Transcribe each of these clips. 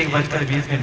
1:20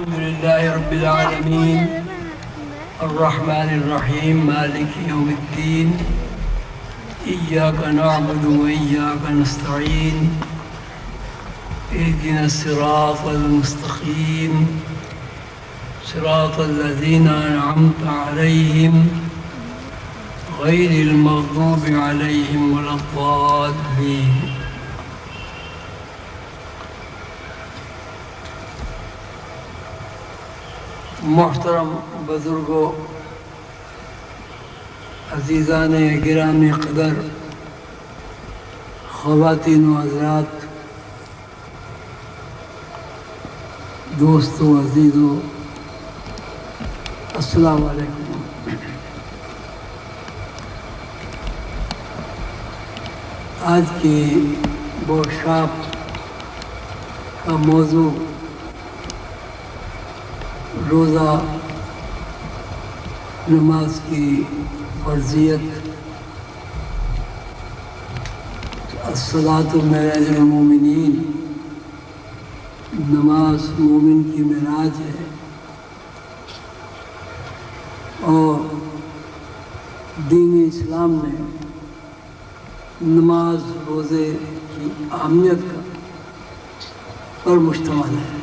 الحمدللہ رب العالمین الرحمن الرحیم مالک یوم الدین ایاک نعبد و ایاک نستعین اهدنا الصراط المستقیم صراط الذین انعمت علیہم غیر المغضوب علیہم ولا الضالین۔ محترم بزرگوں، عزیزان گرامی قدر، خواتین و حضرات، دوستوں عزیزوں، السلام علیکم۔ آج کی ورکشاپ کا موضوع روزہ نماز کی فرضیت، الصلاۃ معراج المومنین، نماز مومن کی معراج ہے، اور دین اسلام میں نماز روزے کی اہمیت پر مشتمل ہے۔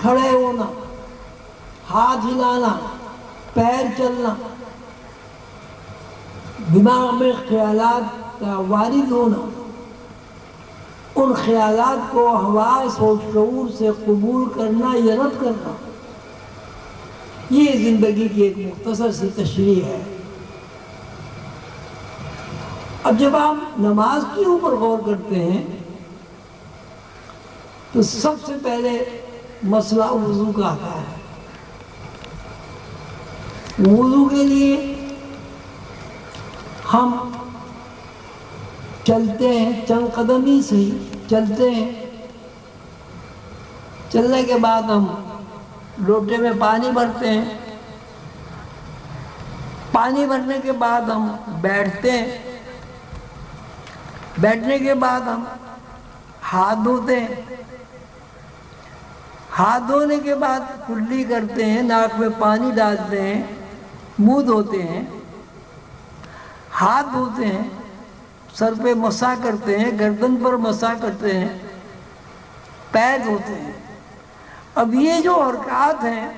کھڑے ہونا، ہاتھ ہلانا، پیر چلنا، دماغ میں خیالات کا وارد ہونا، ان خیالات کو حواس و شعور سے قبول کرنا یا رد کرنا، یہ زندگی کی ایک مختصر سی تشریح ہے۔ اب جب آپ نماز کے اوپر غور کرتے ہیں تو سب سے پہلے مسئلہ وضو کا آتا ہے۔ وضو کے لیے ہم چلتے ہیں، چند قدم ہی صحیح چلتے ہیں، چلنے کے بعد ہم لوٹے میں پانی بھرتے ہیں، پانی بھرنے کے بعد ہم بیٹھتے ہیں، بیٹھنے کے بعد ہم ہاتھ دھوتے ہیں، ہاتھ دھونے کے بعد کلی کرتے ہیں، ناک میں پانی ڈالتے ہیں، منہ دھوتے ہیں، ہاتھ دھوتے ہیں، سر پہ مسح کرتے ہیں، گردن پر مسح کرتے ہیں، پیر دھوتے ہیں۔ اب یہ جو حرکات ہیں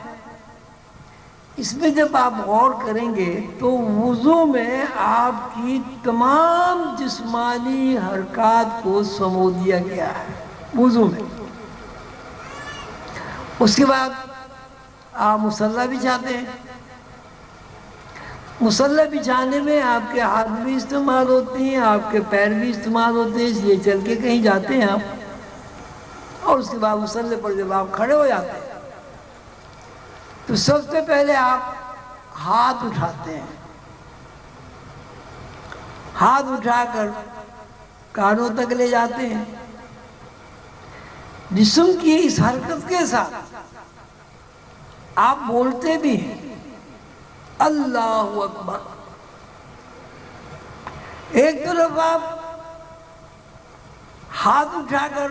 اس میں جب آپ غور کریں گے تو وضو میں آپ کی تمام جسمانی حرکات کو سمو دیا گیا ہے وضو میں۔ اس کے بعد آپ مصلی بچھاتے ہیں، مصلی بچھانے میں آپ کے ہاتھ بھی استعمال ہوتے ہیں، آپ کے پیر بھی استعمال ہوتے ہیں، اس لیے چل کے کہیں جاتے ہیں آپ، اور اس کے بعد مصلی پر جب آپ کھڑے ہو جاتے ہیں تو سب سے پہلے آپ ہاتھ اٹھاتے ہیں، ہاتھ اٹھا کر کانوں تک لے جاتے ہیں، جسم کی اس حرکت کے ساتھ آپ بولتے بھی ہیں اللہ اکبر۔ ایک طرف آپ ہاتھ اٹھا کر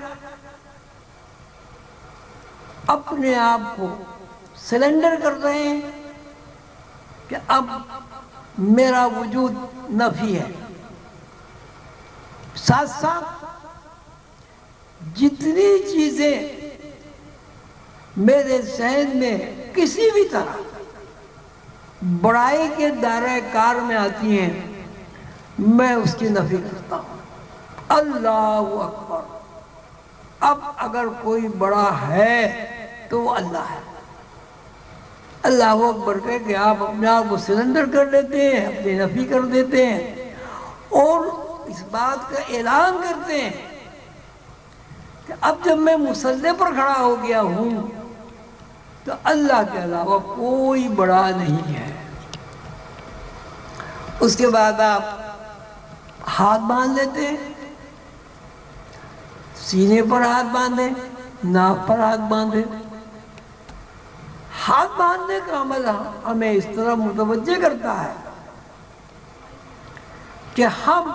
اپنے آپ کو سلنڈر کر رہے ہیں کہ اب میرا وجود نفی ہے، ساتھ ساتھ جتنی چیزیں میرے ذہن میں کسی بھی طرح بڑائی کے دائرہ کار میں آتی ہیں میں اس کی نفی کرتا ہوں۔ اللہ اکبر، اب اگر کوئی بڑا ہے تو وہ اللہ ہے۔ اللہ اکبر کہہ کہ آپ اپنے آپ کو سرنڈر کر لیتے ہیں، اپنی نفی کر دیتے ہیں اور اس بات کا اعلان کرتے ہیں کہ اب جب میں مصلی پر کھڑا ہو گیا ہوں تو اللہ کے علاوہ کوئی بڑا نہیں ہے۔ اس کے بعد آپ ہاتھ باندھ لیتے ہیں، سینے پر ہاتھ باندھیں، ناک پر ہاتھ باندھیں۔ ہاتھ باندھنے کا عمل ہمیں اس طرح متوجہ کرتا ہے کہ ہم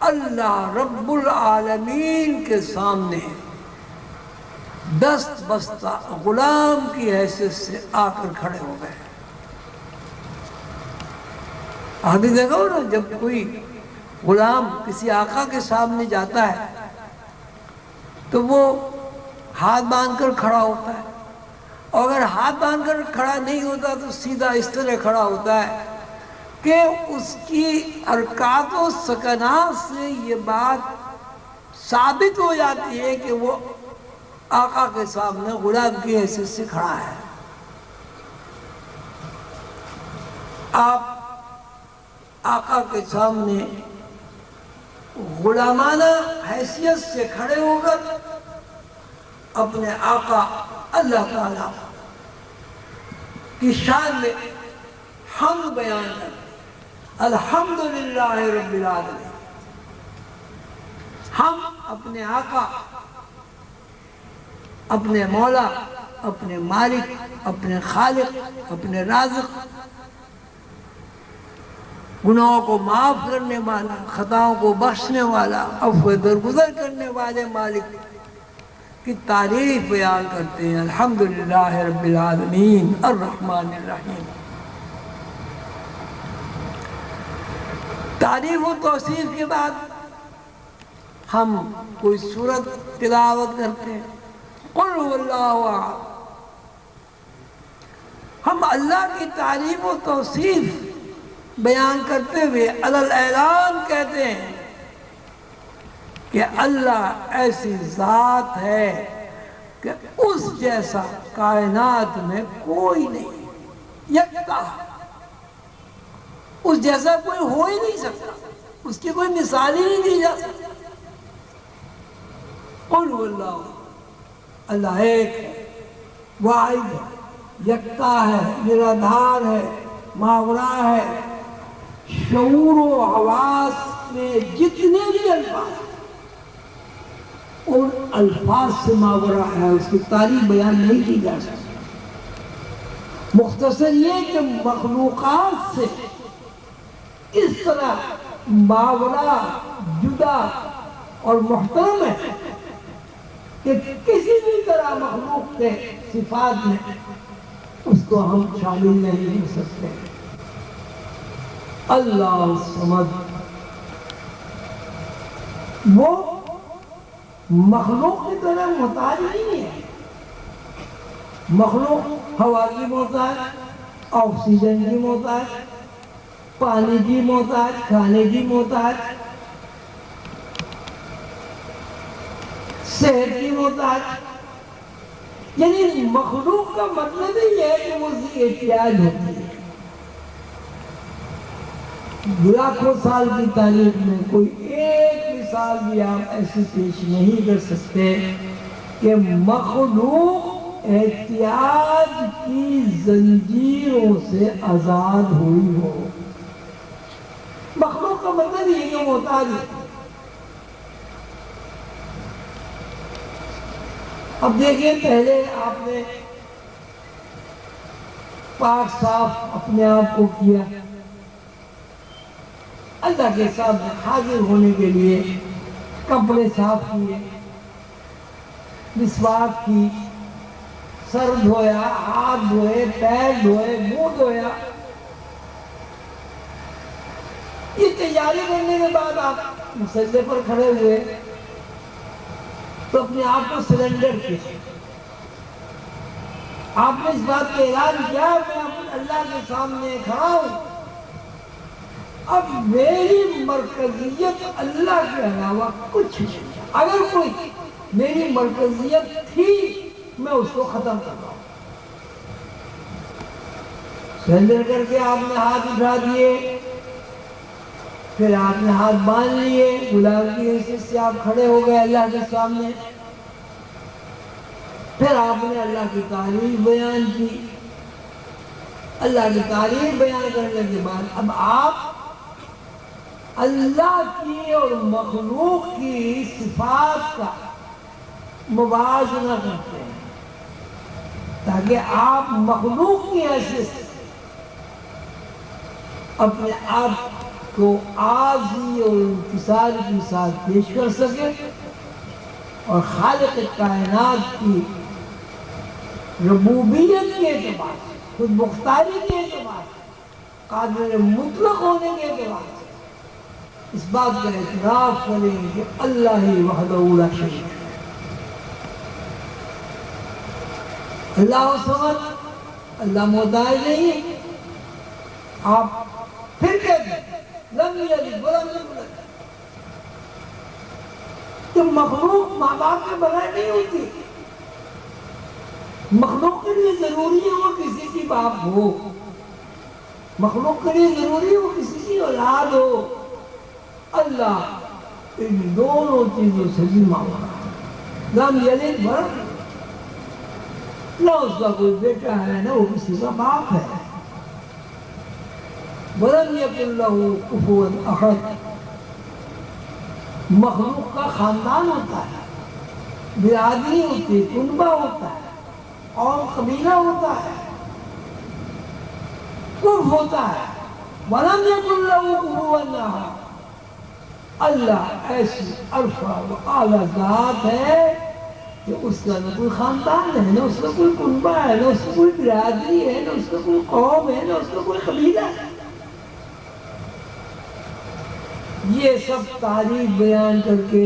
اللہ رب العالمین کے سامنے دست بستہ غلام کی حیثیت سے آ کر کھڑے ہو گئے۔ آگے دیکھو نا، جب کوئی غلام کسی آقا کے سامنے جاتا ہے تو وہ ہاتھ باندھ کر کھڑا ہوتا ہے، اور اگر ہاتھ باندھ کر کھڑا نہیں ہوتا تو سیدھا اس طرح کھڑا ہوتا ہے کہ اس کی حرکات و سکنات سے یہ بات ثابت ہو جاتی ہے کہ وہ آقا کے سامنے غلام کی حیثیت سے کھڑا ہے۔ آپ آقا کے سامنے غلامانہ حیثیت سے کھڑے ہو کر اپنے آقا اللہ تعالیٰ کی شان میں حمد بیان کرتے الحمدللہ رب العالمین۔ ہم اپنے آقا، اپنے مولا، اپنے مالک، اپنے خالق، اپنے رازق، گناہوں کو معاف کرنے والا، خطاؤں کو بخشنے والا، عفو درگزر کرنے والے مالک کی تعریف بیان کرتے ہیں الحمدللہ رب العالمین الرحمن الرحیم۔ تعریف و توصیف کے بعد ہم کوئی سورت تلاوت کرتے ہیں، قل واللہ احد۔ ہم اللہ کی تعریف و توصیف بیان کرتے ہوئے علل اعلان کہتے ہیں کہ اللہ ایسی ذات ہے کہ اس جیسا کائنات میں کوئی نہیں، یکتا، اس جیسا کوئی ہو ہی نہیں سکتا، اس کی کوئی مثال ہی نہیں دی جا سکتی۔ قل واللہ، اللہ ایک ہے، واحد ہے، یکتا ہے، نرادھار ہے، ماورا ہے۔ شعور و حواس میں جتنے بھی الفاظ ہیں ان الفاظ سے ماورا ہے، اس کی تعریف بیان نہیں کی جا سکتی۔ مختصر یہ کہ مخلوقات سے اس طرح ماورا، جدا اور محترم ہے کہ کسی بھی طرح مخلوق کے صفات میں اس کو ہم شامل نہیں کر سکتے۔ اللہ الصمد، وہ مخلوق کی طرح محتاج نہیں ہے۔ مخلوق ہوا کی محتاج، آکسیجن کی محتاج، پانی کی محتاج، کھانے کی محتاج، صحت کی محتاج۔ یعنی مخلوق کا مطلب ہی ہے کہ وہ اس کی احتیاج ہوتی ہے۔ لاکھوں سال کی تاریخ میں کوئی ایک مثال بھی آپ ایسی پیش نہیں کر سکتے کہ مخلوق احتیاج کی زنجیروں سے آزاد ہوئی ہو۔ مخلوق کا مطلب یہ کہ محتاج ہے۔ اب دیکھیں، پہلے آپ نے پاک صاف اپنے آپ کو کیا، اللہ کے سامنے حاضر ہونے کے لیے کپڑے صاف کیے، مسواک کی، سر دھویا، ہاتھ دھوئے، پیر دھوئے، منہ دھویا۔ یہ تیاری کرنے کے بعد آپ مسلح پر کھڑے ہوئے تو اپنے آپ کو سرنڈر کیا۔ آپ نے اس بات کا اعلان کیا میں اللہ کے سامنے کھڑا ہوں، اب میری مرکزیت اللہ کے علاوہ کچھ نہیں۔ اگر کوئی میری مرکزیت تھی میں اس کو ختم کر رہا ہوں۔ سرنڈر کر کے آپ نے ہاتھ اٹھا دیے، پھر آپ نے ہاتھ باندھ لیے، غلام کی حیثیت سے آپ کھڑے ہو گئے اللہ کے سامنے۔ پھر آپ نے اللہ کی تعریف بیان کی۔ اللہ کی تعریف بیان کرنے کے بعد اب آپ اللہ کی اور مخلوق کی صفات کا موازنہ کرتے ہیں تاکہ آپ مخلوق کی حیثیت سے اپنے آپ کو عاجزی اور انکسار کے ساتھ پیش کر سکے، اور خالق کائنات کی ربوبیت کے اعتبار سے، خود مختاری کے اعتبار سے، قادر مطلق ہونے کے اعتبار سے اس بات کا اعتراف کریں کہ اللہ ہی وحدہ لا شریک ہے۔ اللہ الصمد، اللہ محتاج نہیں ہے۔ آپ پھر کہتے ہیں لم یلد ولم یولد، کہ مخلوق ماں باپ کے بغیر نہیں ہوتی۔ مخلوق کے لیے ضروری ہے وہ کسی کی باپ ہو، مخلوق کے لیے ضروری ہے وہ کسی کی اولاد ہو۔ اللہ ان دونوں چیزوں سے بھی ماورا ہے۔ لم یلد ولم یولد، نہ اس کا کوئی بیٹا ہے نہ وہ کسی کا باپ ہے۔ وَلَمْ يَكُنْ لَهُ كُفُوًا أَحَدٌ، مخلوق کا خاندان ہوتا ہے، برادری ہوتی ہے، کنبہ ہوتا ہے، قوم قبیلہ ہوتا ہے، کف ہوتا ہے۔ وَلَمْ يَكُنْ لَهُ كُفُوًا أَحَدٌ، اللہ ایسی عرفہ و اعلیٰ ذات ہے کہ اس کا نہ کوئی خاندان ہے، نہ اس کا کوئی کنبہ ہے، نہ اس کا کوئی برادری ہے، نہ اس کا کوئی قوم ہے، نہ اس کا کوئی قبیلہ ہے۔ یہ سب تعریف بیان کر کے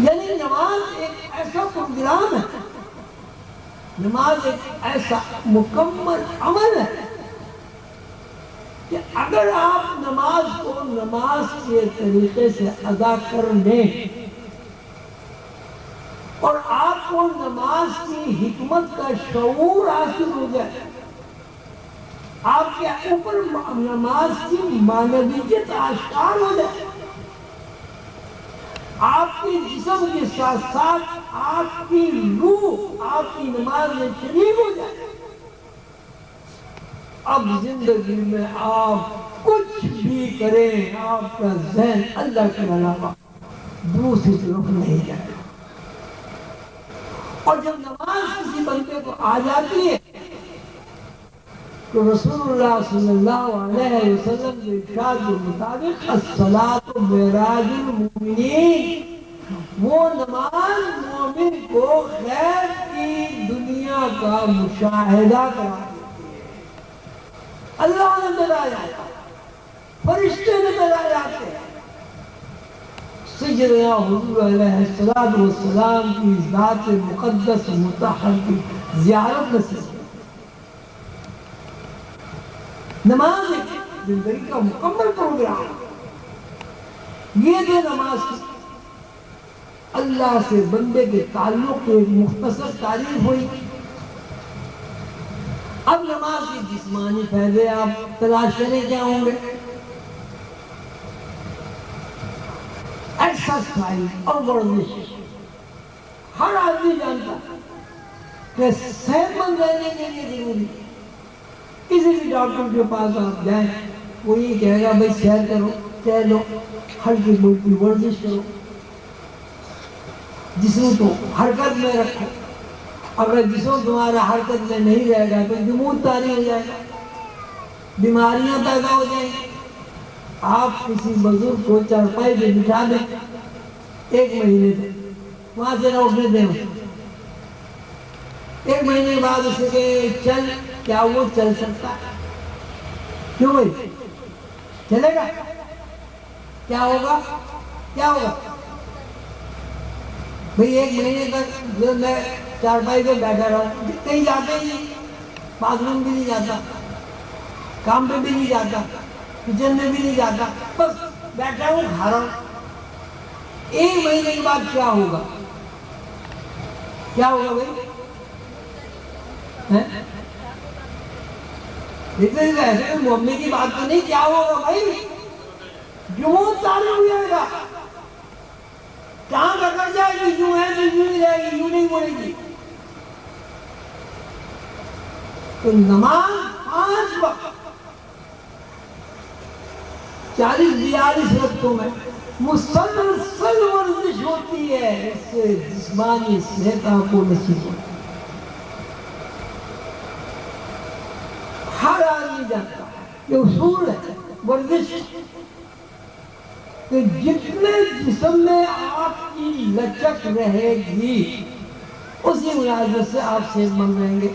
یعنی نماز ایک ایسا پروگرام ہے، نماز ایک ایسا مکمل عمل ہے کہ اگر آپ نماز کو نماز کے طریقے سے ادا کر لیں اور آپ کو نماز کی حکمت کا شعور حاصل ہو جائے، آپ کے اوپر نماز کی معنویت آشکار ہو جائے، آپ کے جسم کے ساتھ ساتھ آپ کی روح آپ کی نماز میں شریک ہو جائے، اب زندگی میں آپ کچھ بھی کریں آپ کا ذہن اللہ کے علاوہ دوسری طرف نہیں جائے. اور جب نماز کسی بندے کو آ جاتی ہے تو رسول اللہ صلی اللہ علیہ وسلم کے ارشاد کے مطابق الصلاۃ معراج المؤمنین، وہ نماز مومن کو غیر کی دنیا کا مشاہدہ کرا دیتی ہے. اللہ نظر آ جاتا ہے، فرشتے نظر آ جاتے ہیں. سیدنا حضور علیہ السلام کی ذات مقدس مطہر کی زیارت نصیب. نماز ایک زندگی کا مکمل پروگرام. یہ جو نماز کی اللہ سے بندے کے تعلق کی ایک مختصر تعریف ہوئی. اب نماز کے جسمانی فائدے آپ تلاش کریں کیا ہوں گے؟ ایکسرسائز اور ورزش. ہر آدمی جانتا کہ صحت مند رہنے کے لیے ضروری ہے. کسی بھی ڈاکٹر کے پاس آپ جائیں وہ یہ کہے گا بھائی سیر کرو، چلو، ہلکی پھلکی ورزش کرو، جسم کو حرکت میں رکھو. اگر جسم تمہارا حرکت میں نہیں رہے گا تو جمود طاری ہو جائے گا، بیماریاں پیدا ہو جائیں گی. آپ کسی بزرگ کو چارپائی پہ بٹھا دیں 1 مہینے تک، وہاں سے نہ اٹھنے دیں. 1 مہینے بعد اسے کہ چل، کیا وہ چل سکتا ہے؟ کیوں بھائی چلے گا؟ کیا ہوگا؟ کیا ہوگا بھئی 1 مہینے تک جو میں چارپائی پہ بیٹھا رہا ہوں، کہیں جاتے ہی نہیں، باتھ روم بھی نہیں جاتا، کام پہ بھی نہیں جاتا، کچن میں بھی نہیں جاتا، بس بیٹھا ہوں کھا رہا ہوں. 1 مہینے کے بعد کیا ہوگا؟ کیا ہوگا بھائی؟ ایسے ممی کی بات تو نہیں، کیا ہوگا بھائی؟ جمود طاری ہو جائے گا. ٹانگ اکڑ جائے گی، یوں ہے تو یوں نہیں رہے گی، یوں نہیں مڑے گی. تو نماز 5 وقت 40-42 وقتوں میں مسلسل ورزش ہوتی ہے. اس سے جسمانی صحت آپ کو نصیب ہوتی ہے. ہر آدمی جانتا ہے یہ اصول ہے ورزش کہ جتنے جسم میں آپ کی لچک رہے گی اسی مناسبت سے آپ صحت مند رہیں گے.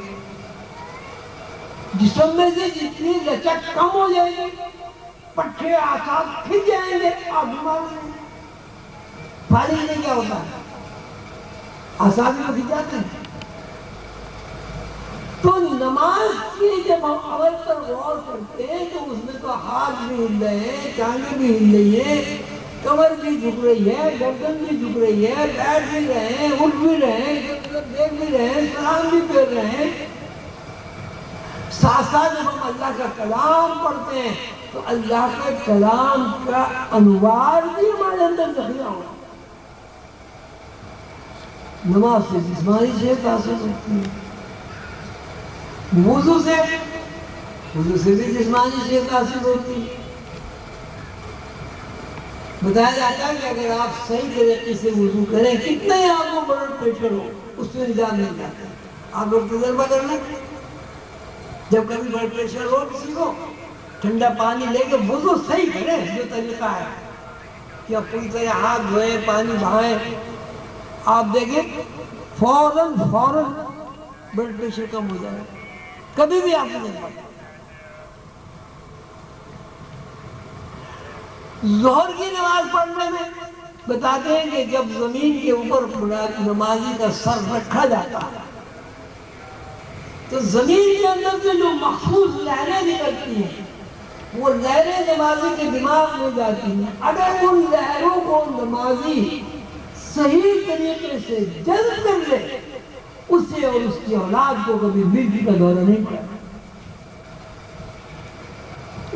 جسم میں سے جتنی لچک کم ہو جائے گی، پٹھے آسان کھچ جائیں گے، آپ بیمار ہو جائیں گے. فارغ میں کیا ہوتا ہے؟ آسان میں کھچ جاتے ہیں. تو نماز کی جب ہم عمل پر غور کرتے ہیں تو اس میں تو ہاتھ بھی ہل رہے ہیں، ٹانگیں بھی ہل رہی ہیں، کمر بھی جھک رہی ہے، گردن بھی جھک رہی ہے، بیٹھ بھی رہے ہیں، اٹھ بھی رہے ہیں، دیکھ بھی رہے ہیں، سلام بھی پھیر رہے ہیں. ساتھ ساتھ جب ہم اللہ کا کلام پڑھتے ہیں تو اللہ کے کلام کا انوار بھی ہمارے اندر ذخیرہ ہوگا. نماز سے جسمانی صحت حاصل ہوتی ہے، وضو سے بھی جسمانی صحت حاصل ہوتی ہے. بتایا جاتا ہے کہ اگر آپ صحیح طریقے سے وضو کریں، کتنا ہی آپ کو بلڈ پریشر ہو اس سے نجات نہیں جاتا. آپ لوگ تجربہ کر لیں، جب کبھی بلڈ پریشر ہو کسی کو، ٹھنڈا پانی لے کے وضو صحیح کریں. جو طریقہ ہے کہ آپ پوری طرح ہاتھ دھوئیں، پانی بہائیں، آپ دیکھیں فوراً بلڈ پریشر کم ہو جائے. کبھی بھی آپ کو نہیں پڑتا. ظہر کی نماز پڑھنے میں بتاتے ہیں کہ جب زمین کے اوپر نمازی کا سر رکھا جاتا ہے تو زمین کے اندر سے جو مخصوص لہریں نکلتی ہیں وہ لہریں نمازی کے دماغ میں جاتی ہیں. اگر ان لہروں کو نمازی صحیح طریقے سے جذب کر لے اسے اور اس کی اولاد کو کبھی مرگ کا دورہ نہیں پڑا.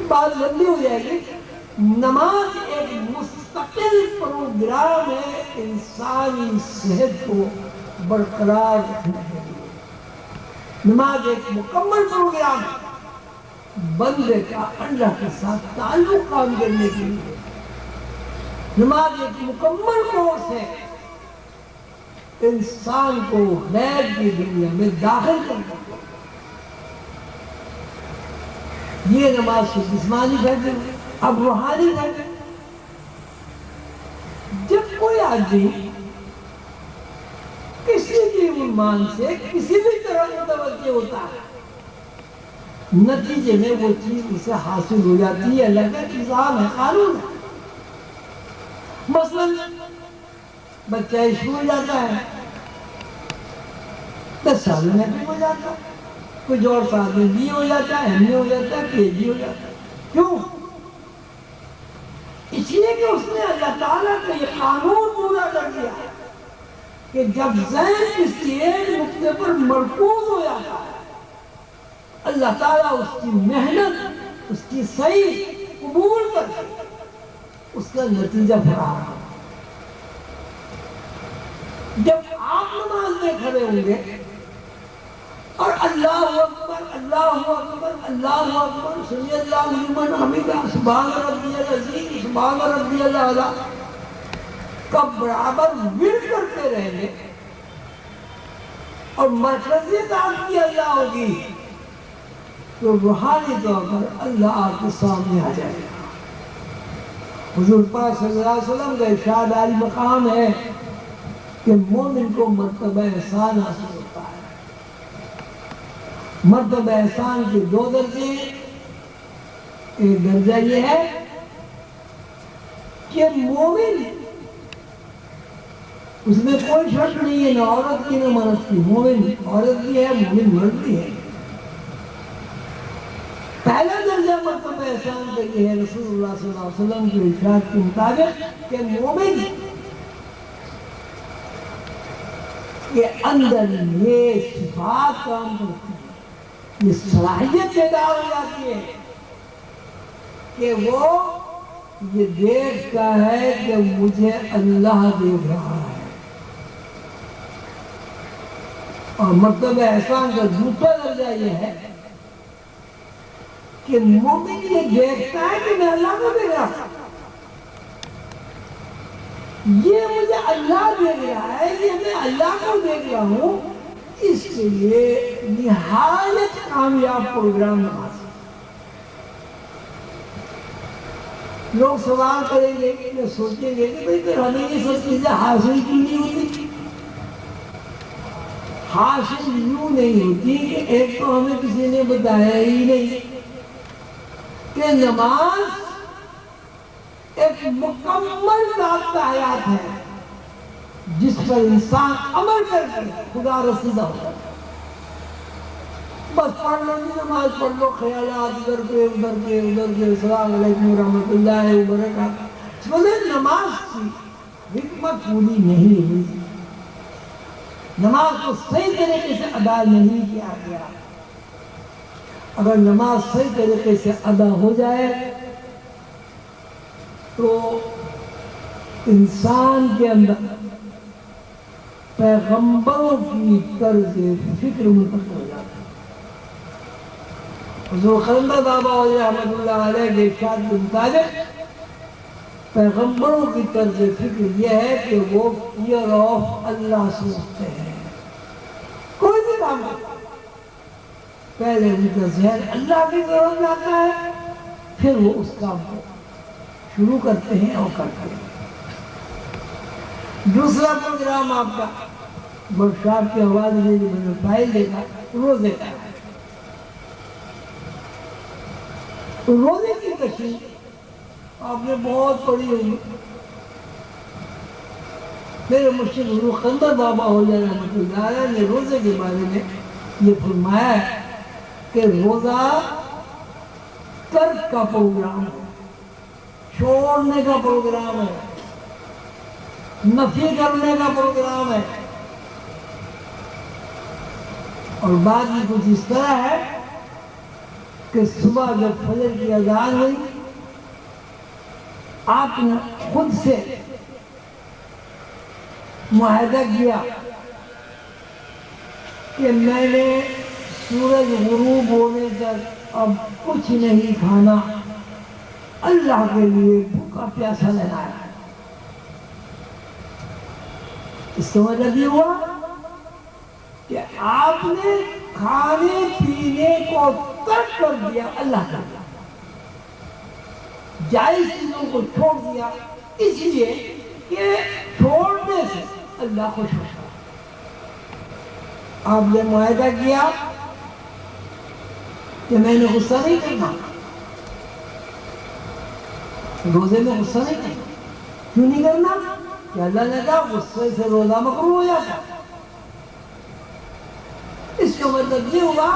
بات لمبی ہو جائے گی. نماز ایک مستقل پروگرام ہے انسانی صحت کو برقرار رکھنے کے لیے. نماز ایک مکمل پروگرام ہے بندے کا اللہ کے ساتھ تعلق قائم کرنے کے لیے. نماز ایک مکمل کورس ہے انسان کو غیب کی دنیا میں داخل کرنے کے لیے. یہ نماز سے جسمانی فائدے ہوئے. اب روحانی فائدے. جب کوئی آدمی کسی بھی عنوان سے کسی بھی طرح متوجہ ہوتا ہے نتیجے میں وہ چیز اسے حاصل ہو جاتی ہے. اللہ کا نظام ہے, قانون ہے. مثلا بچہ اسکول جاتا ہے 10 سال میں بھی ہو جاتا ہے, کچھ اور سال میں بھی ہو جاتا ہے, ایم اے ہو جاتا ہے, پی ایچ ڈی ہو جاتا ہے. کیوں؟ اس لیے کہ اس نے اللہ تعالیٰ کا یہ قانون پورا کر دیا کہ جب ذہن کسی ایک نقطے پر مرکوز ہو جاتا ہے اللہ تعالیٰ اس کی محنت اس کی صحیح قبول کر کے اس کا نتیجہ فراہم کرتا ہے. جب آپ نماز میں کھڑے ہوں گے اور اللہ اکبر اللہ اکبر اللہ اکبر سمی اللہ لمن حمیدہ سبحان ربی العظیم سبحان ربی الاعلیٰ کا برابر ورد کرتے رہیں گے اور مرکزی ذات کی اللہ ہوگی تو روحانی طور پر اللہ آپ کے سامنے آ جائے گا. حضور پاک صلی اللہ علیہ وسلم کا ارشاد عالی مقام ہے کہ مومن کو مرتبہ احسان حاصل ہوتا ہے. مرتبہ احسان کے 2 درجے ہیں. ایک درجہ یہ ہے کہ مومن اس میں کوئی شرط نہیں ہے نہ عورت کی نہ مرد کی. مومن عورت بھی ہے مومن مرد بھی ہے. پہلا درجہ مرتبہ احسان کا یہ ہے رسول اللہ صلی اللہ علیہ وسلم کے ارشاد کے مطابق کہ مومن کے اندر یہ صفات کام کرتی ہے, یہ صلاحیت پیدا ہو جاتی ہے کہ وہ یہ دیکھتا ہے کہ مجھے اللہ دیکھ رہا ہے. اور مرتبہ احسان کا دوسرا درجہ یہ ہے کہ مومن یہ دیکھتا ہے کہ میں اللہ کو دیکھ رہا ہوں, یہ مجھے اللہ دیکھ رہا ہے, یہ میں اللہ کو دیکھ رہا ہوں. اس کے لیے نہایت کامیاب پروگرام نماز. لوگ سوال کریں گے کہ سوچیں گے کہ بھئی پھر ہمیں یہ سب چیزیں حاصل کیوں نہیں ہوتی. حاصل یوں نہیں ہوتی کہ ایک تو ہمیں کسی نے بتایا ہی نہیں کہ نماز ایک مکمل ذات کا حیات ہے جس پر انسان عمل کر کے خدا رسیدہ ہوتا ہے. بس پڑھ لو جی نماز پڑھ لو, خیالات ادھر کے ادھر کے ادھر کے, السلام علیکم ورحمۃ اللہ وبرکاتہ. مگر نماز کی حکمت پوری نہیں ہوئی. نماز کو صحیح طریقے سے ادا نہیں کیا گیا. اگر نماز صحیح طریقے سے ادا ہو جائے تو انسان کے اندر پیغمبروں کی طرز فکر منتقل ہو جاتا ہے. حضور قلندر بابا رحمۃ اللہ علیہ کے ارشاد کے مطابق پیغمبروں کی طرز فکر یہ ہے کہ وہ فیئر آف اللہ سوچتے ہیں. کوئی بھی کام کرتا پہلے ان کا ذہن اللہ کی طرف جاتا ہے, پھر وہ اس کام کو شروع کرتے ہیں اور کرتے ہیں. دوسرا پروگرام آپ کا ورکشاپ کے حوالے سے جو میں نے فائل دیکھا روزے کا ہے. روزے کی تشریح آپ نے بہت پڑھی ہوگی. میرے مرشد حضور قندر بابا ہو جائے رحمۃ اللہ علیہ نے روزے کے بارے میں یہ فرمایا ہے کہ روزہ ترک کا پروگرام ہے، چھوڑنے کا پروگرام ہے، نفی کرنے کا پروگرام ہے. اور بعد میں کچھ اس طرح ہے کہ صبح جب فجر کی اذان ہوئی آپ نے خود سے معاہدہ کیا کہ میں نے سورج غروب ہونے تک اب کچھ نہیں کھانا، اللہ کے لیے بھوکا پیاسا رہنا ہے. اس کا مطلب یہ ہوا کہ آپ نے کھانے پینے کو ترک کر دیا، اللہ کا جائز چیزوں کو چھوڑ دیا، اس لیے کہ چھوڑنے سے اللہ خوش ہوتا ہے. آپ نے معاہدہ کیا کہ میں نے غصہ نہیں کرنا، روزے میں غصہ نہیں کرنا. کیوں نہیں کرنا؟ کہ اللہ نے کہا غصے سے روزہ مکروہ ہو جاتا. اس کا مطلب یہ ہوا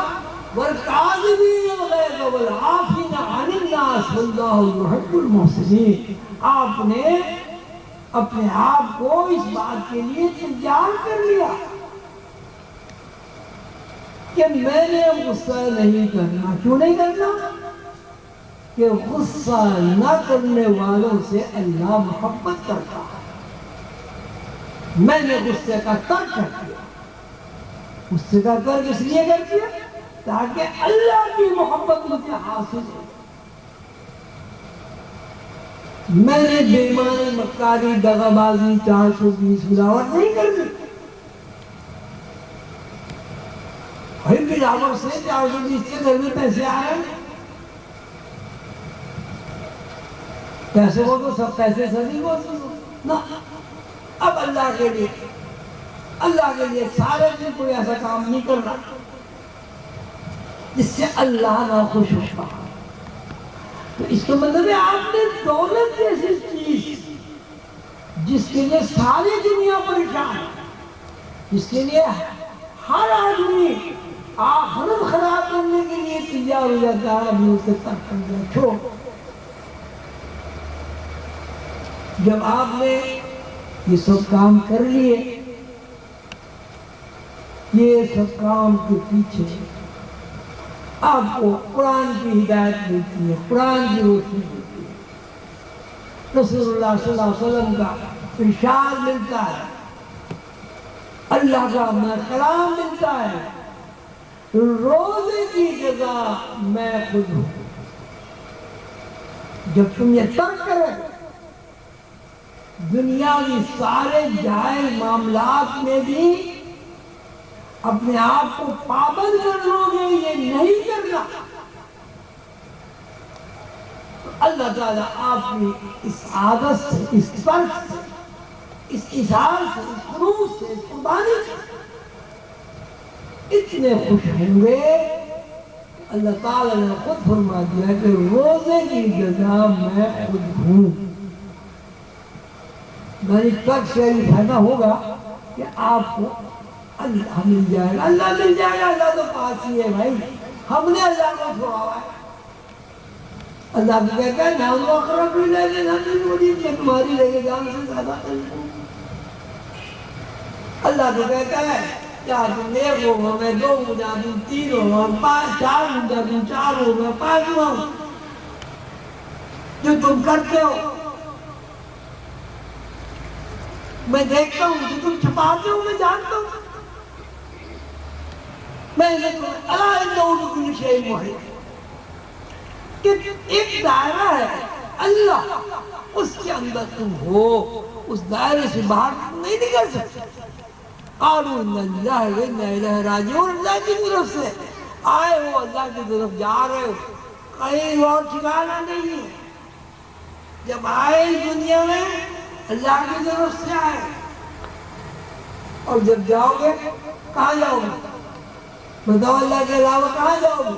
وَالْكَاظِمِينَ الْغَيْظَ وَالْعَافِينَ عَنِ النَّاسِ وَاللَّهُ يُحِبُّ الْمُحْسِنِينَ. آپ نے اپنے آپ کو اس بات کے لیے تیار کر لیا کہ میں نے غصہ نہیں کرنا. کیوں نہیں کرنا؟ کہ غصہ نہ کرنے والوں سے اللہ محبت کرتا ہے. میں نے غصے کا ترک کر دیا. غصے کا ترک اس لیے کر دیا تاکہ اللہ کی محبت مجھے حاصل ہو. میں نے بےمانی، مکاری، دغا بازی، 420 ملاوٹ نہیں کر دی. بھائی ملاوٹ سے 420 کے گھر میں پیسے آ رہے ہیں، پیسے ہو تو سب پیسے سبھی کو نہ. اب اللہ کے لیے سارے دن کوئی ایسا کام نہیں کرنا جس سے اللہ نہ خوش ہوتا. تو اس کا مطلب ہے آپ نے دولت جیسی چیز جس کے لیے ساری دنیا پریشان ہے، جس کے لیے ہر آدمی آخرت خراب کرنے کے لیے تیار ہو جاتا ہے، ابھی اسے ترک کر دیا، چھوڑ. جب آپ نے یہ سب کام کر لیے، یہ سب کام کے پیچھے آپ کو قرآن کی ہدایت ملتی ہے، قرآن کی روشنی ملتی ہے، رسول اللہ صلی اللہ علیہ وسلم کا ارشاد ملتا ہے، اللہ کا کلام ملتا ہے. روزے کی جزا میں خود ہوں. جب تم یہ ترک کرو، دنیاوی سارے جائز معاملات میں بھی اپنے آپ کو پابند کر لو گے، یہ نہیں کرنا، تو اللہ تعالیٰ آپ کی اس عادت سے، اس ترک سے، اس اظہار سے، اس خلوص سے، اس قربانی سے اتنے خوش ہوں گے. اللہ تعالیٰ نے خود فرما دیا کہ روزے کی جزا میں خود ہوں. میری ترک سے یہ فائدہ ہوگا کہ آپ کو اللہ مل جائے گا. اللہ مل جائے گا، اللہ تو پاس ہی ہے بھائی. ہم نے اللہ کو چھوڑا ہوا ہے. اللہ کو کہتا ہے نہ وہ اقرب الیہ من ولید، میں تمہاری لگے جان سے زیادہ قریب ہوں. اللہ کو کہتا ہے کیا تم ایک ہو میں 2 ہوں، یا تم 3 ہو اور 5 4 ہوں، یا تم 4 ہو میں 5 ہوں. جو تم کرتے ہو میں دیکھتا ہوں، جو تم چھپاتے ہو میں جانتا ہوں. میں نے تمہیں الا انہ بکل شیء محیط، کہ ایک دائرہ ہے اللہ، اس کے اندر تم ہو، اس دائرے سے باہر تم نہیں نکل سکتے. قالوا ان اللہ و انا الیہ راجعون. اللہ کی طرف سے آئے ہو، اللہ کی طرف جا رہے ہو، کہیں اور ٹھکانا نہیں ہے. جب آئے دنیا میں اللہ کی طرف سے آئے، اور جب جاؤ گے کہاں جاؤ گے؟ بتاؤ اللہ کے علاوہ کہاں جاؤ گے؟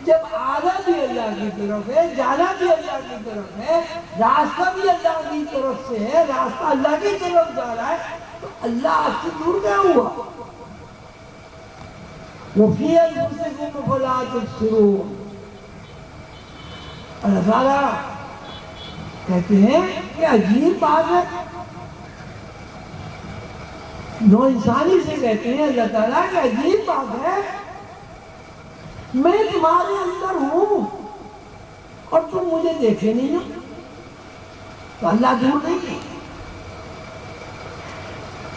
جب آنا بھی اللہ کی طرف ہے، جانا بھی اللہ کی طرف ہے، راستہ بھی اللہ کی طرف سے ہے، راستہ اللہ کی طرف جا رہا ہے، تو اللہ آپ سے دور کیا ہوا؟ وَفِي أَنفُسِكُمْ أَفَلَا تُبْصِرُونَ۔ اللہ تعالیٰ کہتے ہیں کہ عجیب بات ہے، نو انسانی سے کہتے ہیں اللہ تعالیٰ کہ عجیب بات ہے، میں تمہارے اندر ہوں اور تم مجھے دیکھے نہیں ہو، تو اللہ دور نہیں ہے۔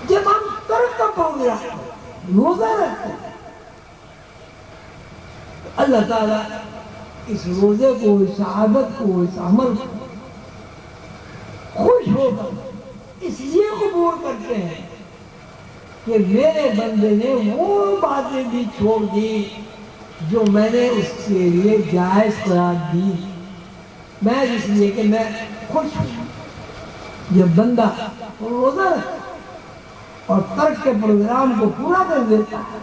جب ہم ترک کا پروگرام روزہ رکھتے ہیں، تو اللہ تعالیٰ اس روزے کو، اس عادت کو، اس عمل کو خوش ہو کر اس لیے قبول کرتے ہیں کہ میرے بندے نے وہ باتیں بھی چھوڑ دی جو میں نے اس کے لیے جائز قرار دی، میں اس لیے کہ میں خوش ہوں۔ جب بندہ روزہ رکھتا اور ترک کے پروگرام کو پورا کر دیتا ہے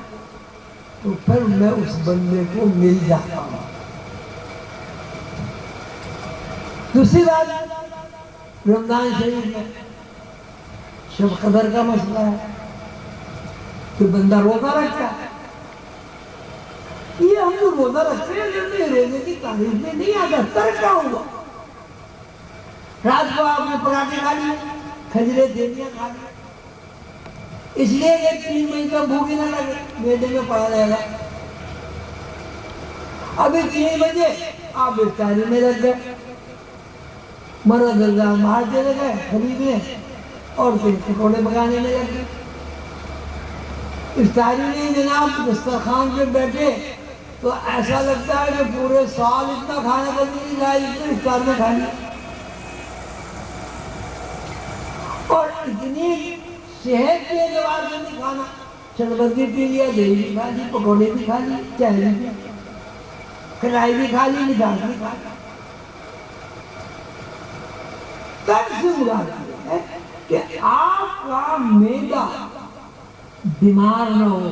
تو پھر میں اس بندے کو مل جاتا ہوں۔ دوسری بات، رمضان شریف میں شب قدر کا مسئلہ ہے کہ بندہ روزہ رکھتا ہے، یہ ہم جو روزہ رکھتے ہیں لیکن روزے کی تاریخ میں نہیں آتا، ترک کا ہوا۔ رات کو آپ نے پراٹھے کھا لیے، کھجرے دیویاں کھا لی، اس لیے کہ 3 مہینے کا بھوک ہی نہ لگے، میدے میں پڑا رہے گا۔ ابھی 3 بجے آپ افطاری میں لگ گئے، مرد اللہ باہر چلے گئے خریدنے اور پھر پکوڑے پکانے میں لگ گئے۔ افطاری نہیں جناب، دسترخوان پہ بیٹھے تو ایسا لگتا ہے کہ پورے سال اتنا کھانا کبھی نہیں کھایا جتنا افطار میں کھا لیا، اور اتنی صحت کے اعتبار سے نہیں کھانا، شربت بھی پی لیا، دہی بھی کھا لی، پکوڑے بھی کھا لی، چائے بھی پی لی، کڑھائی بھی کھا لی، مٹھاس بھی کھا لی۔ تب سے مراد یہ ہے کہ آپ کا معدہ بیمار نہ ہو،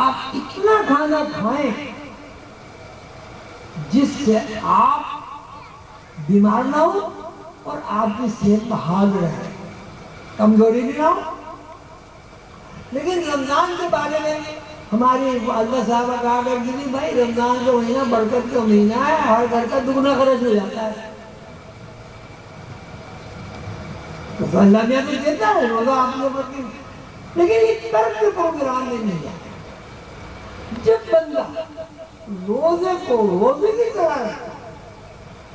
آپ اتنا کھانا کھائیں جس سے آپ بیمار نہ ہو اور آپ کی صحت بحال رہے، کمزوری بھی نہ ہو۔ لیکن رمضان کے بارے میں ہماری والدہ صاحبہ کہا کرتی تھی، بھائی رمضان کا مہینہ برکت کا مہینہ ہے، ہر گھر کا دگنا خرچ ہو جاتا ہے۔ تو اللہ میاں تو دیتا ہے روزہ آپ کے اوپر، لیکن یہ ترک کے پروگرام میں نہیں ہے۔ جب بندہ روزے کو روزے کی طرح رکھتا ہے،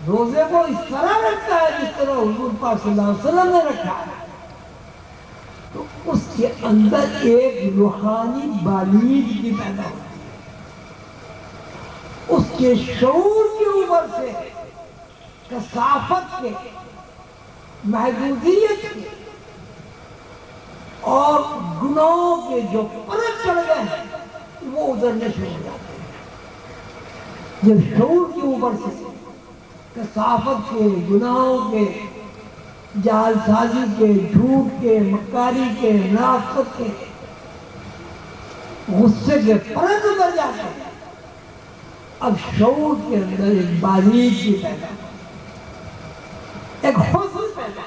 روزے کو اس طرح رکھتا ہے جس طرح حضور پاک صلی اللہ علیہ وسلم نے رکھا ہے، تو اس کے اندر ایک روحانی بالیدگی پیدا ہوتی ہے، اس کے شعور کے اوپر سے کثافت کے، محدودیت کے اور گناہوں کے جو پرت چڑھ گئے ہیں وہ اترنے شروع ہو جاتے ہیں۔ جب شعور کے اوپر سے کثافت کے، گناہوں کے، جال سازی کے، جھوٹ کے، مکاری کے، منافقت کے، غصے کے پرت اتر جاتے ہیں، اب شعور کے اندر ایک باریکی پیدا ہوتی ہے، ایک حسن پیدا،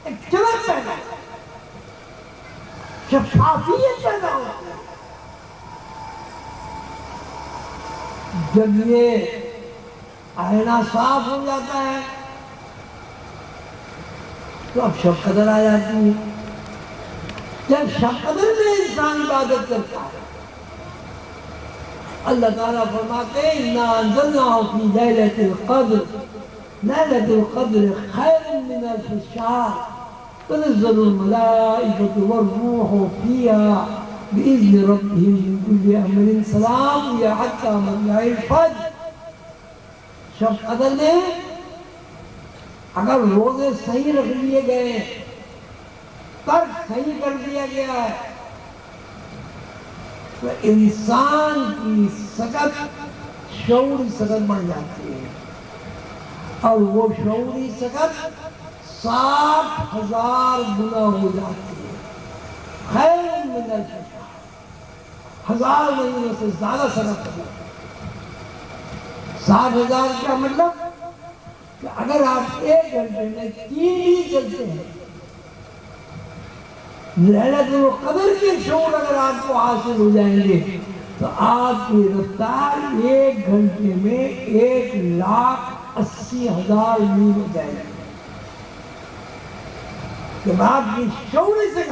ایک چمک پیدا، شفافیت پیدا ہوتی ہے۔ جب یہ آئینہ صاف ہو جاتا ہے تو اب شب قدر آ جاتی ہے۔ جب شب قدر میں انسان عبادت کرتا ہے، اللہ تعالیٰ فرماتے ہیں اِنَّا أَنزَلْنَاهُ فِي لَيْلَةِ الْقَدْرِ لَيْلَةُ الْقَدْرِ خَيْرٌ مِّنَ أَلْفِ شَهْرٍ تنزل الملائكة والروح فيها بإذن ربهم من كل أمر سلام هي حتى مطلع الفجر۔ شب قدر میں اگر روزے صحیح رکھ لیے گئے، ترک صحیح کر دیا گیا ہے، تو انسان کی سکت شعوری سکت بڑھ جاتی ہے، اور وہ شعوری سکت 60,000 گنا ہو جاتی ہے۔ خیر من الف شہر، 1000 مہینوں سے زیادہ سکت ہو جاتی ہے۔ 60,000 کا مطلب کہ اگر آپ 1 گھنٹے میں 3 بھی چلتے ہیں، لیلۃ القدر کے شعور اگر آپ کو حاصل ہو جائیں گے تو آپ کی رفتار 1 گھنٹے میں 1,80,000 میل ہو جائے گی. جب آپ کی شعور سے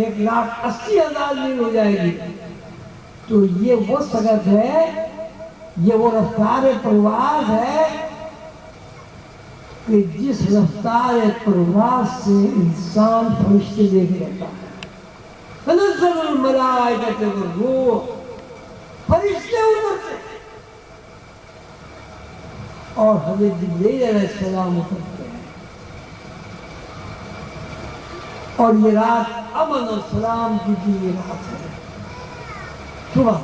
1,80,000 میل ہو جائے گی تو یہ وہ سگت ہے، یہ وہ رفتار پرواز ہے کہ جس رفتار پرواز سے انسان فرشتے دیکھ لیتا ہے. تنزل الملائکۃ والروح، فرشتے اترتے اور حضرت جبرائیل علیہ السلام اترتے ہیں، اور یہ رات امن و سلام کی یہ رات ہے. صبح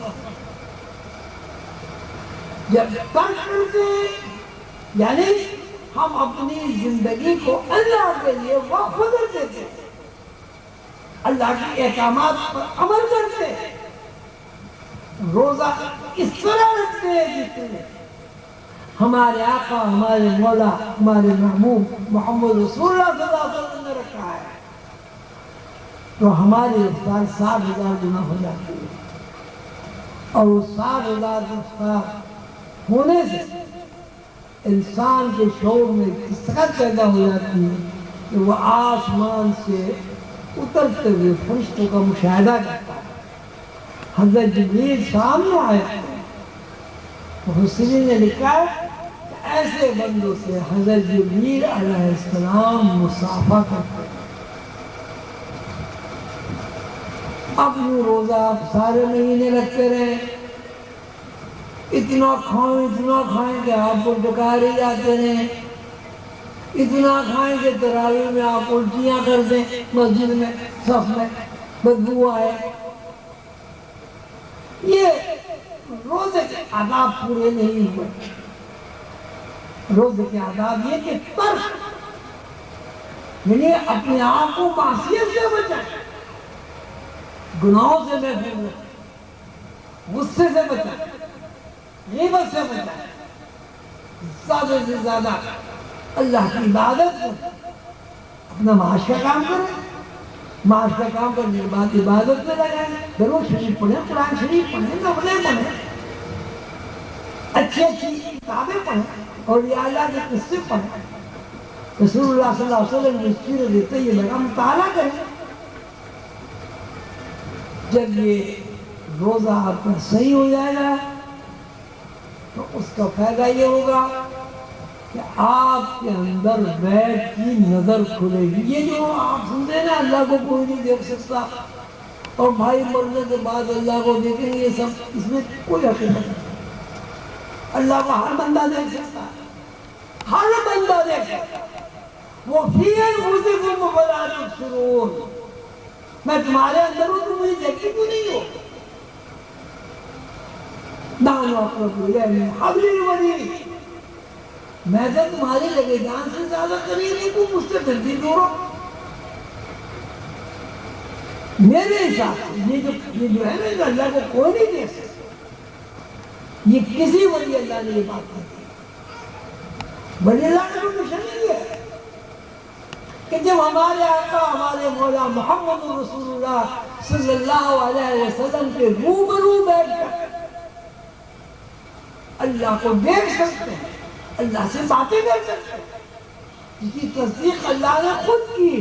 جب ترک کرتے ہیں یعنی ہم اپنی زندگی کو اللہ کے لیے وقف کر دیتے ہیں، اللہ کے احکامات پر عمل کرتے ہیں، روزہ اس طرح رکھتے ہیں جس میں ہمارے آقا، ہمارے مولا، ہمارے محبوب محمد رسول اللہ صلی اللہ علیہ وسلم نے رکھا ہے، تو ہماری رفتار 60,000 گنا ہو جاتی ہے. اور وہ 60,000 رفتار ہونے سے انسان کے شعور میں کثرت پیدا ہو جاتی ہے کہ وہ آسمان سے اترتے ہوئے فرشتوں کا مشاہدہ کرتا ہے. حضرت جبریل سامنے آئے تھے، محسنین نے لکھا ہے کہ ایسے بندوں سے حضرت جبریل علیہ السلام مصافحہ کرتے ہیں. اب یوں روزہ آپ سارے مہینے رکھتے رہے، اتنا کھائیں کہ آپ کو ڈکار ہی جاتے رہیں، اتنا کھائیں کہ تراویح میں آپ الٹیاں کر دیں، مسجد میں صف میں بدبو آئے. یہ روزے کے آداب پورے نہیں ہوئے. روزے کے آداب یہ کہ ترک یعنی اپنے آپ کو معصیت سے بچائیں، گناہوں سے محفوظ رکھیں، غصے سے بچائیں، غیبت سے بچائیں، زیادہ سے زیادہ اللہ کی عبادت کریں، اپنا معاش کا کام کریں، معاش کا کام کرنے کے بعد عبادت میں لگائیں، درود شریف پڑھیں، قرآن شریف پڑھیں، نفلیں پڑھیں، اچھی کتابیں پڑھیں، اور یا اللہ کے قصے پڑھیں، رسول اللہ صلی اللہ علیہ وسلم کی سیرت طیبہ کا مطالعہ کریں. جب یہ روزہ آپ کا صحیح ہو جائے گا تو اس کا فائدہ یہ ہوگا کہ آپ کے اندر غیب کی نظر کھلے گی. یہ جو آپ سنتے ہیں نا اللہ کو کوئی نہیں دیکھ سکتا اور بھائی مرنے کے بعد اللہ کو دیکھیں گے، یہ سب اس میں کوئی حقیقت نہیں. اللہ کو ہر بندہ دیکھ سکتا ہے، ہر بندہ دیکھ سکتا ہے. وہ فی انفسکم فلا تبصرون، میں تمہارے اندر ہوں، تم مجھے دیکھتی کیوں نہیں ہو؟ نحن اقرب الیہ من حبل الورید، میں تو تمہاری لگے جان سے زیادہ قریب ہوں، تم مجھ سے جلدی دور ہو. میرے حساب سے یہ جو ہے نا اللہ کو کوئی نہیں دیکھ سکتا. یہ کسی ولی اللہ نے یہ بات کی. ولی اللہ کا کوئی مشن نہیں ہے کہ جب ہمارے آقا ہمارے مولا محمد رسول اللہ صلی اللہ علیہ وسلم کے روبرو بیٹھ کر اللہ کو دیکھ سکتے ہیں، اللہ سے باتیں کر سکتے ہیں، جس کی تصدیق اللہ نے خود کی.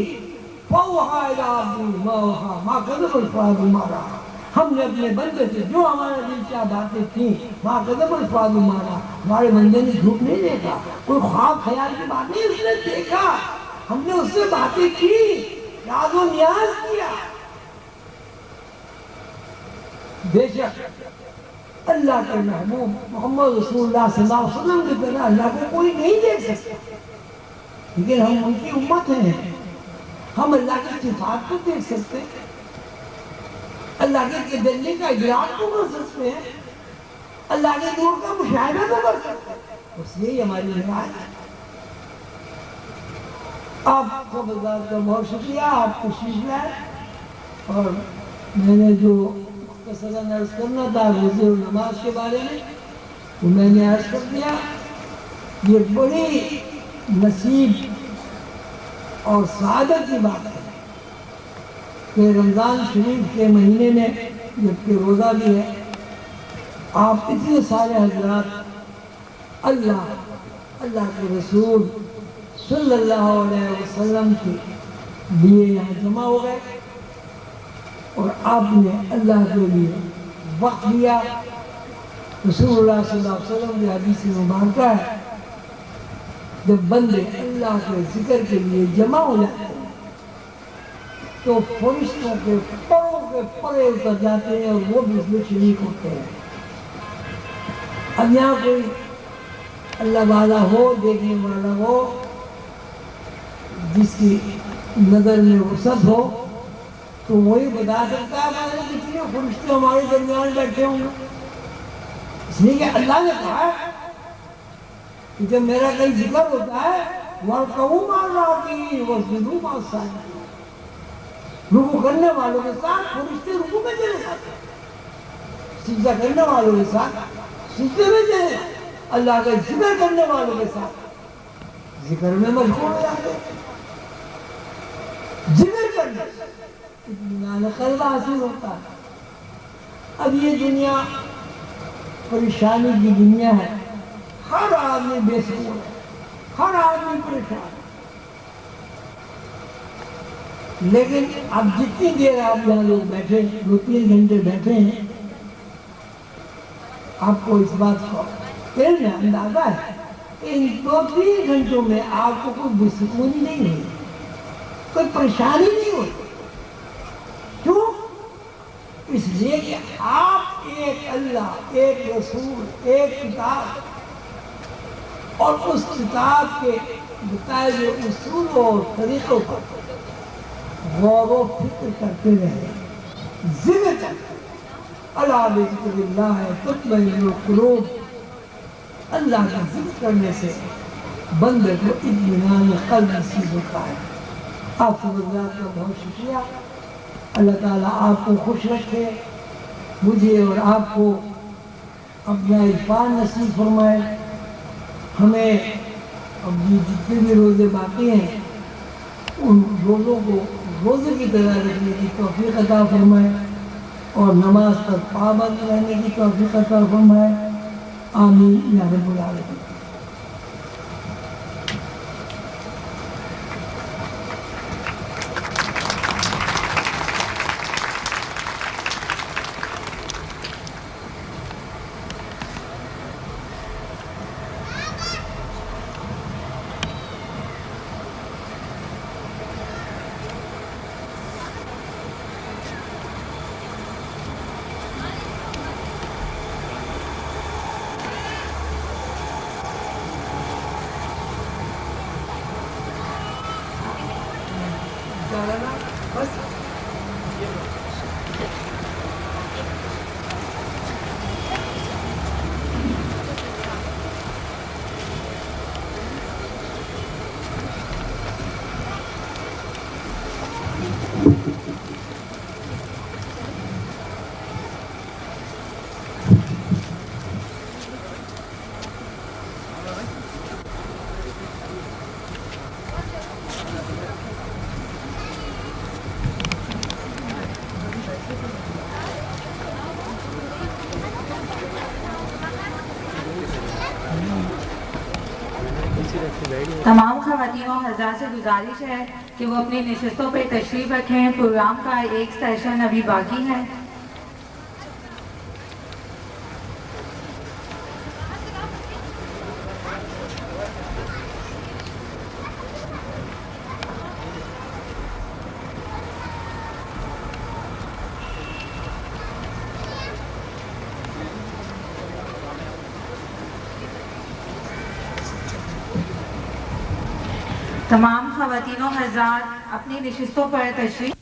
فَوْحَا إِلَىٰ عَبْدِهِ مَا أَوْحَىٰ مَا كَذَبَ الْفُؤَادُ مَا رَأَىٰ، ہم نے اپنے بندے سے جو ہمارے دل کیا باتیں تھیں، مَا كَذَبَ الْفُؤَادُ مَا رَأَىٰ، ہمارے بندے نے جھوٹ نہیں دیکھا، کوئی خواب خیال کی بات نہیں اس نے دیکھا، ہم نے اس سے باتیں کی، راز و نیاز کیا. بے شک اللہ کے محبوب محمد رسول اللہ صلی اللہ علیہ وسلم کی طرح اللہ کو کوئی نہیں دیکھ سکتا، لیکن ہم ان کی امت ہیں، ہم اللہ کی صفات کو دیکھ سکتے ہیں، اللہ کے تجلی کا ادراک کو کر سکتے ہیں، اللہ کے نور کا مشاہدہ کو کر سکتے ہیں. بس یہی ہماری نگاہ ہے. آپ سب حضرات کا بہت شکریہ، آپ تشریف لائے. اور میں نے جو مختصراً عرض کرنا تھا روزے اور نماز کے بارے میں، تو میں نے عرض کر دیا یہ بڑی نصیب اور سعادت کی بات ہے کہ رمضان شریف کے مہینے میں جبکہ روزہ بھی ہے آپ اتنے سارے حضرات اللہ کے رسول صلی اللہ علیہ وسلم کے لیے یہاں جمع ہو گئے اور آپ نے اللہ کے لیے وقت دیا. رسول اللہ صلی اللہ علیہ وسلم کی حدیث مبارکہ ہے جب بندے اللہ کے ذکر کے لیے جمع ہو جاتے ہیں تو فرشتوں کے پروں کے پرے اتر جاتے ہیں اور وہ بھی اس میں شریک ہوتے ہیں. اب یہاں کوئی اللہ والا ہو دیکھنے والا ہو جس کی نظر میں وسعت ہو تو وہی بتا سکتا ہے ہمارے کتنے فرشتے ہمارے درمیان بیٹھے ہوں گے. اس لیے کہ اللہ نے کہا ہے کہ جب میرا کہیں ذکر ہوتا ہے وَرْكَعُوا مَعَ الرَّاكِعِينَ وَاسْجُدُوا مَعَ السَّاجِدِينَ رکوع کرنے والوں کے ساتھ فرشتے رکوع میں چلے جاتے ہیں, سجدہ کرنے والوں کے ساتھ سجدے میں چلے جاتے ہیں, اللہ کا ذکر کرنے والوں کے ساتھ ذکر میں مشغول ہو جاتے ہیں. ذکر کرنے اطمینان قلب حاصل ہوتا ہے. اب یہ دنیا پریشانی کی دنیا ہے, ہر آدمی بے سکون ہے, ہر آدمی پریشان ہے. لیکن اب جتنی دیر آپ یہاں لوگ بیٹھے 2-3 گھنٹے بیٹھے ہیں آپ کو اس بات کو علم ہے, اندازہ ہے کہ ان 2-3 گھنٹوں میں آپ کو کوئی بے سکونی نہیں ہوئی, کوئی پریشانی نہیں ہوئی. کیوں؟ اس لیے کہ آپ ایک اللہ, ایک رسول, ایک کتاب اور اس کتاب کے بتائے ہوئے اصولوں اور طریقوں پر غور و فکر کرتے رہے, ذکر کرتے الا بذکر اللہ تطمئن القلوب. اللہ کا ذکر کرنے سے بندے کو اطمینان قلب نصیب ہوتا ہے. آپ سب حضرات کا بہت شکریہ. اللہ تعالیٰ آپ کو خوش رکھے, مجھے اور آپ کو اپنا عرفان نصیب فرمائے. ہمیں اب جتنے بھی روزے باقی ہیں ان روزوں کو روزے کی طرح رکھنے کی توفیق عطا فرمائے اور نماز پر پابند رہنے کی توفیق عطا فرمائے. آمین یا رب العالمین. تمام خواتین و حضرات سے گزارش ہے کہ وہ اپنی نشستوں پہ تشریف رکھیں. پروگرام کا ایک سیشن ابھی باقی ہے. تمام خواتین و حضرات اپنی نشستوں پر تشریف